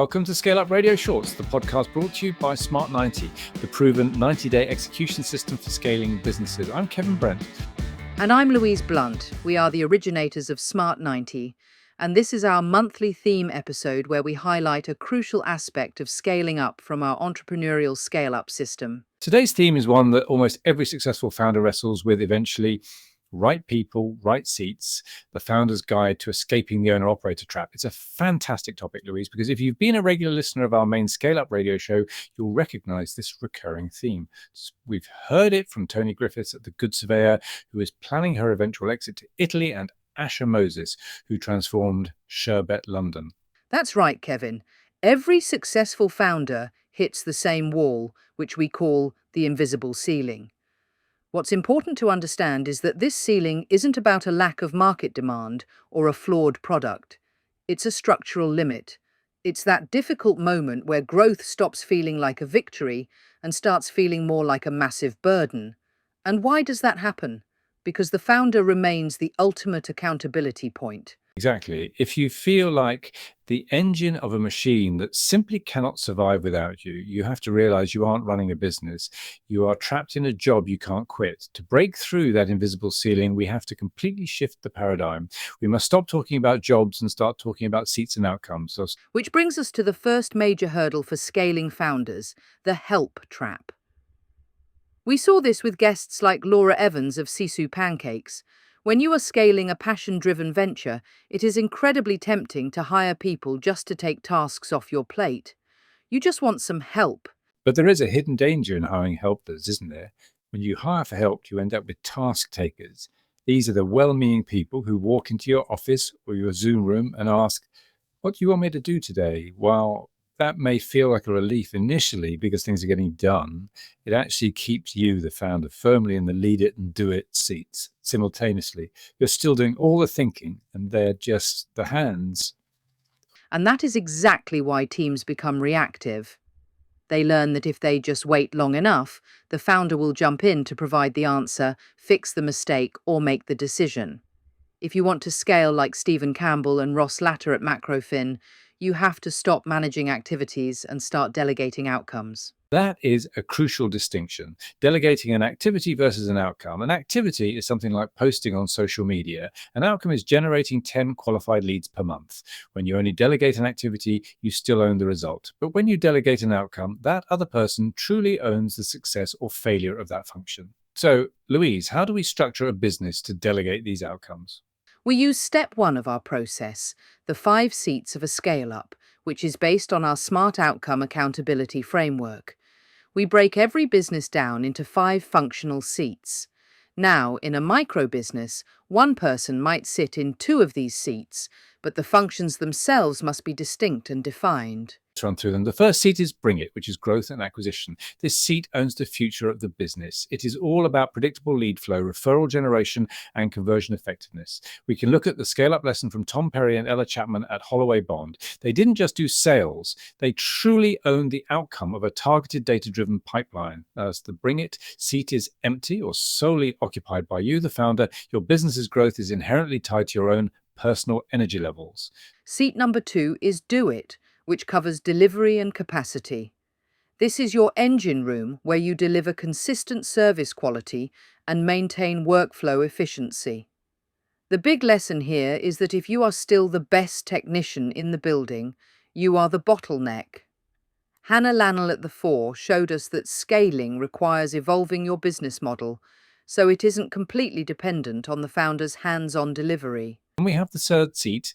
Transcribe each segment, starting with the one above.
Welcome to ScaleUp Radio Shorts, the podcast brought to you by Smart 90, the proven 90-day execution system for scaling businesses. I'm Kevin Brent. And I'm Louise Blunt. We are the originators of Smart 90, and this is our monthly theme episode where we highlight a crucial aspect of scaling up from our entrepreneurial scale-up system. Today's theme is one that almost every successful founder wrestles with eventually. Right people, right seats, the founder's guide to escaping the owner-operator trap. It's a fantastic topic, Louise, because if you've been a regular listener of our main ScaleUp Radio show, you'll recognize this recurring theme. We've heard it from Tony Griffiths at The Good Surveyor, who is planning her eventual exit to Italy, and Asha Moses, who transformed Sherbet London. That's right, Kevin. Every successful founder hits the same wall, which we call the invisible ceiling. What's important to understand is that this ceiling isn't about a lack of market demand or a flawed product. It's a structural limit. It's that difficult moment where growth stops feeling like a victory and starts feeling more like a massive burden. And why does that happen? Because the founder remains the ultimate accountability point. Exactly. If you feel like the engine of a machine that simply cannot survive without you, you have to realize you aren't running a business. You are trapped in a job you can't quit. To break through that invisible ceiling, we have to completely shift the paradigm. We must stop talking about jobs and start talking about seats and outcomes. Which brings us to the first major hurdle for scaling founders, the help trap. We saw this with guests like Laura Evans of Sisu Pancakes. When you are scaling a passion-driven venture, it is incredibly tempting to hire people just to take tasks off your plate. You just want some help. But there is a hidden danger in hiring helpers, isn't there? When you hire for help, you end up with task takers. These are the well-meaning people who walk into your office or your Zoom room and ask, "What do you want me to do today?" While that may feel like a relief initially because things are getting done, it actually keeps you, the founder, firmly in the lead it and do it seats simultaneously. You're still doing all the thinking and they're just the hands. And that is exactly why teams become reactive. They learn that if they just wait long enough, the founder will jump in to provide the answer, fix the mistake, or make the decision. If you want to scale like Stephen Campbell and Ross Latter at Macrofin, you have to stop managing activities and start delegating outcomes. That is a crucial distinction. Delegating an activity versus an outcome. An activity is something like posting on social media. An outcome is generating 10 qualified leads per month. When you only delegate an activity, you still own the result. But when you delegate an outcome, that other person truly owns the success or failure of that function. So, Louise, how do we structure a business to delegate these outcomes? We use step 1 of our process, the 5 seats of a scale-up, which is based on our Smart Outcome Accountability Framework. We break every business down into 5 functional seats. Now, in a micro business, one person might sit in 2 of these seats, but the functions themselves must be distinct and defined. Let's run through them. The first seat is Bring It, which is growth and acquisition. This seat owns the future of the business. It is all about predictable lead flow, referral generation, and conversion effectiveness. We can look at the scale-up lesson from Tom Perry and Ella Chapman at Holloway Bond. They didn't just do sales. They truly owned the outcome of a targeted data-driven pipeline. As the Bring It seat is empty or solely occupied by you, the founder, your business's growth is inherently tied to your own personal energy levels. Seat number 2 is Do It, which covers delivery and capacity. This is your engine room where you deliver consistent service quality and maintain workflow efficiency. The big lesson here is that if you are still the best technician in the building, you are the bottleneck. Hannah Lannell at The Four showed us that scaling requires evolving your business model, so it isn't completely dependent on the founder's hands-on delivery. And we have the third seat,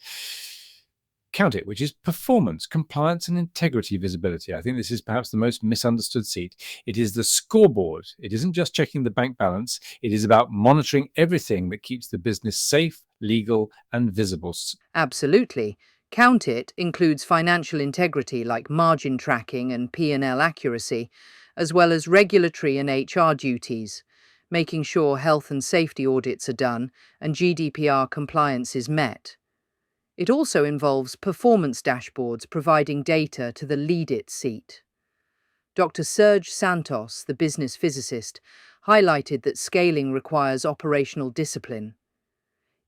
Count It, which is performance, compliance, and integrity visibility. I think this is perhaps the most misunderstood seat. It is the scoreboard. It isn't just checking the bank balance. It is about monitoring everything that keeps the business safe, legal, and visible. Absolutely. Count It includes financial integrity like margin tracking and P&L accuracy, as well as regulatory and HR duties, making sure health and safety audits are done and GDPR compliance is met. It also involves performance dashboards providing data to the Lead It seat. Dr. Serge Santos, the business physicist, highlighted that scaling requires operational discipline.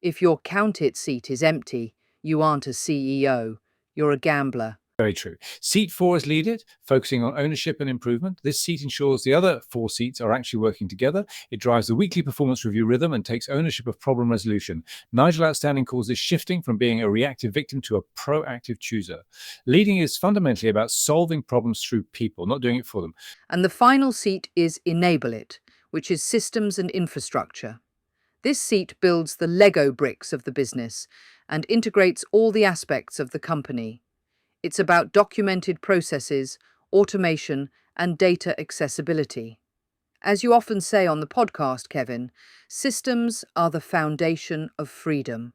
If your Count It seat is empty, you aren't a CEO, you're a gambler. Very true. Seat 4 is Lead It, focusing on ownership and improvement. This seat ensures the other 4 seats are actually working together. It drives the weekly performance review rhythm and takes ownership of problem resolution. Nigel Outstanding calls this shifting from being a reactive victim to a proactive chooser. Leading is fundamentally about solving problems through people, not doing it for them. And the final seat is Enable It, which is systems and infrastructure. This seat builds the Lego bricks of the business and integrates all the aspects of the company. It's about documented processes, automation, and data accessibility. As you often say on the podcast, Kevin, systems are the foundation of freedom.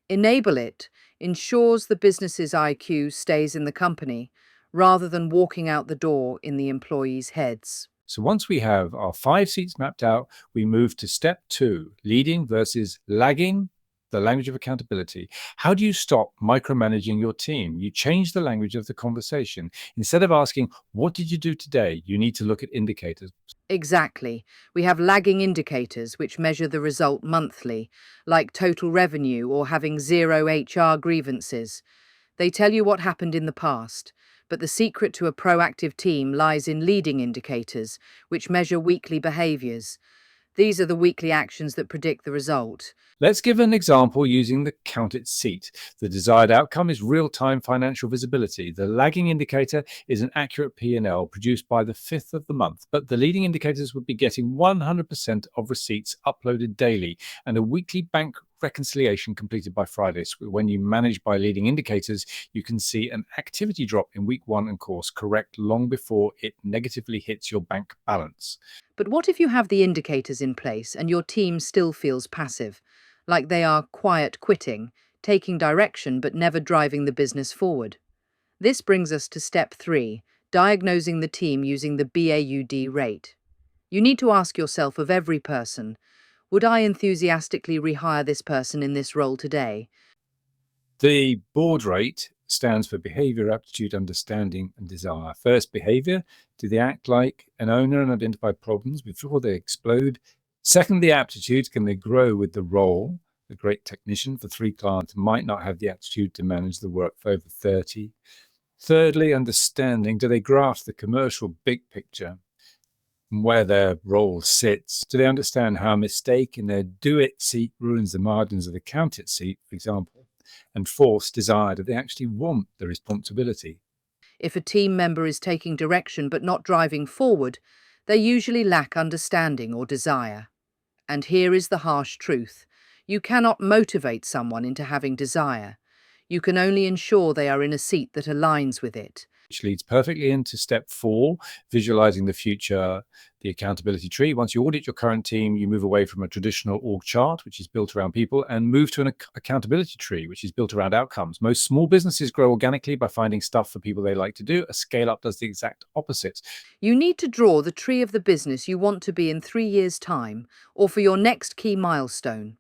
Enable It ensures the business's IQ stays in the company rather than walking out the door in the employees' heads. So once we have our 5 seats mapped out, we move to step 2, leading versus lagging, the language of accountability. How do you stop micromanaging your team? You change the language of the conversation. Instead of asking, what did you do today? You need to look at indicators. Exactly. We have lagging indicators which measure the result monthly, like total revenue or having 0 HR grievances. They tell you what happened in the past, but the secret to a proactive team lies in leading indicators, which measure weekly behaviors. These are the weekly actions that predict the result. Let's give an example using the Count It seat. The desired outcome is real-time financial visibility. The lagging indicator is an accurate P&L produced by the 5th of the month, but the leading indicators would be getting 100% of receipts uploaded daily and a weekly bank reconciliation completed by Friday. So when you manage by leading indicators, you can see an activity drop in week 1 and course correct long before it negatively hits your bank balance. But what if you have the indicators in place and your team still feels passive, like they are quiet quitting, taking direction but never driving the business forward? This brings us to step 3, diagnosing the team using the BAUD rate. You need to ask yourself of every person, would I enthusiastically rehire this person in this role today? The board rate stands for behavior, aptitude, understanding, and desire. First, behavior. Do they act like an owner and identify problems before they explode? Second, the aptitude. Can they grow with the role? A great technician for 3 clients might not have the aptitude to manage the work for over 30. Thirdly, understanding. Do they grasp the commercial big picture and where their role sits? Do they understand how a mistake in their do-it seat ruins the margins of the count-it seat, for example? And fourth, desire. Do they actually want the responsibility? If a team member is taking direction but not driving forward, they usually lack understanding or desire. And here is the harsh truth. You cannot motivate someone into having desire. You can only ensure they are in a seat that aligns with it. Which leads perfectly into step 4, visualizing the future, the accountability tree. Once you audit your current team, you move away from a traditional org chart, which is built around people, and move to an accountability tree, which is built around outcomes. Most small businesses grow organically by finding stuff for people they like to do. A scale-up does the exact opposite. You need to draw the tree of the business you want to be in 3 years' time, or for your next key milestone.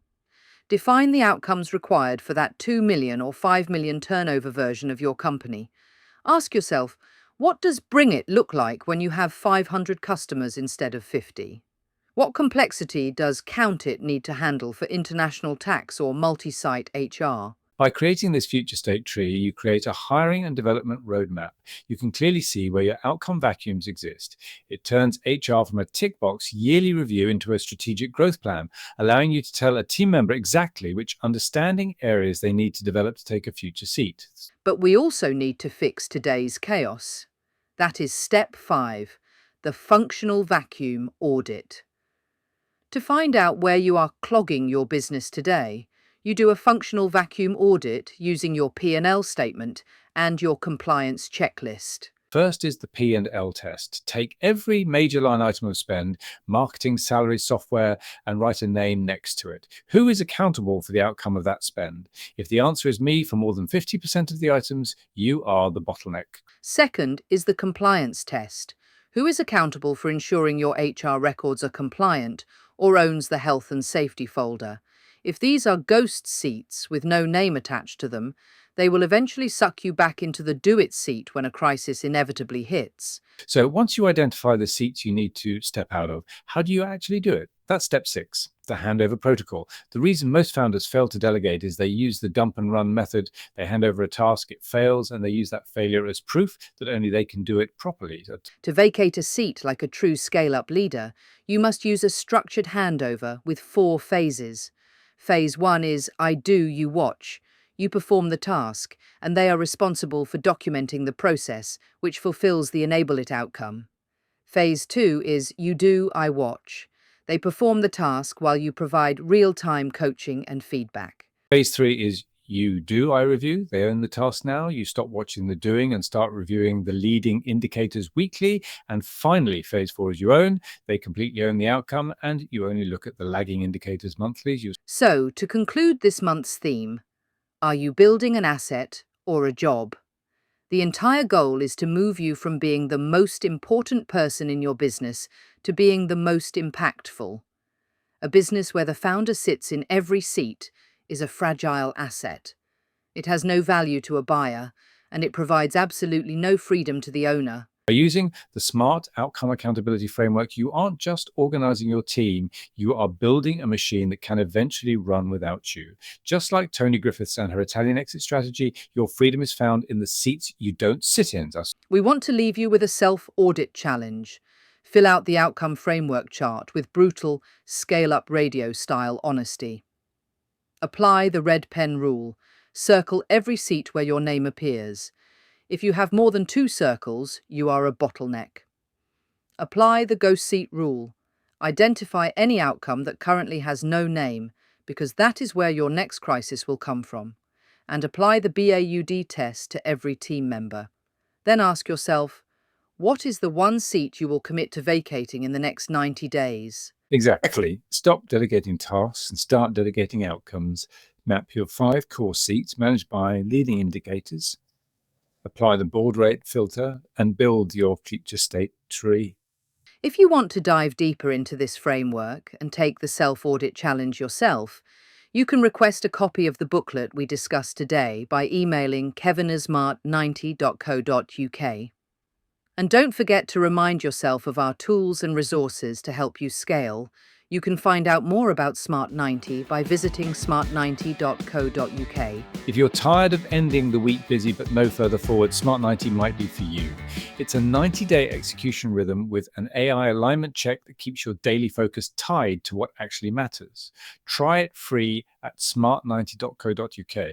Define the outcomes required for that 2 million or 5 million turnover version of your company. Ask yourself, what does Bring It look like when you have 500 customers instead of 50? What complexity does Count It need to handle for international tax or multi-site HR? By creating this future state tree, you create a hiring and development roadmap. You can clearly see where your outcome vacuums exist. It turns HR from a tick box yearly review into a strategic growth plan, allowing you to tell a team member exactly which understanding areas they need to develop to take a future seat. But we also need to fix today's chaos. That is step 5, the functional vacuum audit. To find out where you are clogging your business today, you do a functional vacuum audit using your P&L statement and your compliance checklist. First is the P&L test. Take every major line item of spend, marketing, salary, software, and write a name next to it. Who is accountable for the outcome of that spend? If the answer is me for more than 50% of the items, you are the bottleneck. Second is the compliance test. Who is accountable for ensuring your HR records are compliant or owns the health and safety folder? If these are ghost seats with no name attached to them, They will eventually suck you back into the do-it seat when a crisis inevitably hits. So once you identify the seats you need to step out of, how do you actually do it? That's step 6, the handover protocol. The reason most founders fail to delegate is they use the dump and run method. They hand over a task, it fails, and they use that failure as proof that only they can do it properly. To vacate a seat like a true scale-up leader, you must use a structured handover with 4 phases. Phase 1 is I do, you watch. You perform the task, and they are responsible for documenting the process, which fulfills the enable it outcome. Phase 2 is you do, I watch. They perform the task while you provide real-time coaching and feedback. Phase 3 is you do, I review. They own the task now. You stop watching the doing and start reviewing the leading indicators weekly. And finally, phase 4 is you own. They completely own the outcome, and you only look at the lagging indicators monthly. So, to conclude this month's theme, are you building an asset or a job? The entire goal is to move you from being the most important person in your business to being the most impactful. A business where the founder sits in every seat is a fragile asset. It has no value to a buyer, and it provides absolutely no freedom to the owner. By using the SMART outcome accountability framework, you aren't just organizing your team, you are building a machine that can eventually run without you. Just like Tony Griffiths and her Italian exit strategy, your freedom is found in the seats you don't sit in. We want to leave you with a self-audit challenge. Fill out the outcome framework chart with brutal ScaleUp Radio style honesty. Apply the red pen rule. Circle every seat where your name appears. If you have more than 2 circles, you are a bottleneck. Apply the ghost seat rule. Identify any outcome that currently has no name, because that is where your next crisis will come from. And apply the BAUD test to every team member. Then ask yourself, what is the one seat you will commit to vacating in the next 90 days? Exactly. Stop delegating tasks and start delegating outcomes. Map your 5 core seats managed by leading indicators. Apply the board rate filter and build your future state tree. If you want to dive deeper into this framework and take the self-audit challenge yourself, you can request a copy of the booklet we discussed today by emailing kevin@smart90.co.uk. And don't forget to remind yourself of our tools and resources to help you scale. You can find out more about Smart 90 by visiting smart90.co.uk. If you're tired of ending the week busy but no further forward, Smart 90 might be for you. It's a 90-day execution rhythm with an AI alignment check that keeps your daily focus tied to what actually matters. Try it free at smart90.co.uk.